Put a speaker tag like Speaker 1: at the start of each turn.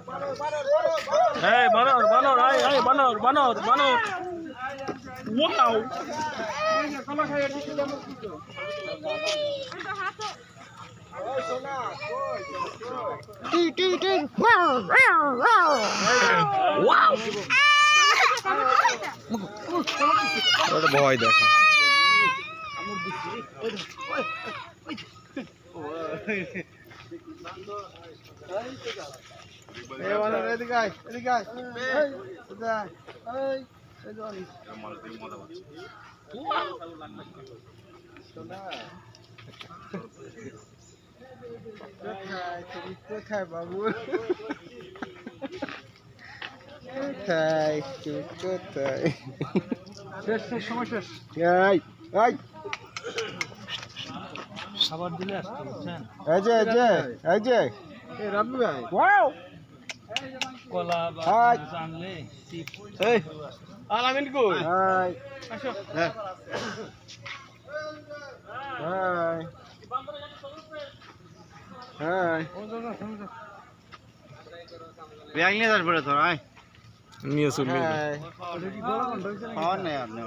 Speaker 1: Hey, বানর, এই বানর। Wow! Wow! ওটা ভয় দেখা।
Speaker 2: কোথায় বাবু? কোথায় তুই কোথায়? শেষ সময় শেষ।
Speaker 1: খাবার দিলে আসতে বুঝছেন?
Speaker 2: এই যে রাব্বি ভাই।
Speaker 1: ওয়াও! কলা বা আনলে
Speaker 2: এই আলামিন কই?
Speaker 1: আসো।
Speaker 2: ব্যাগ নিয়ে যাস বলে তোর আয়
Speaker 1: নিয়ে চলবি।
Speaker 2: খাওয়ার নেই আর নেই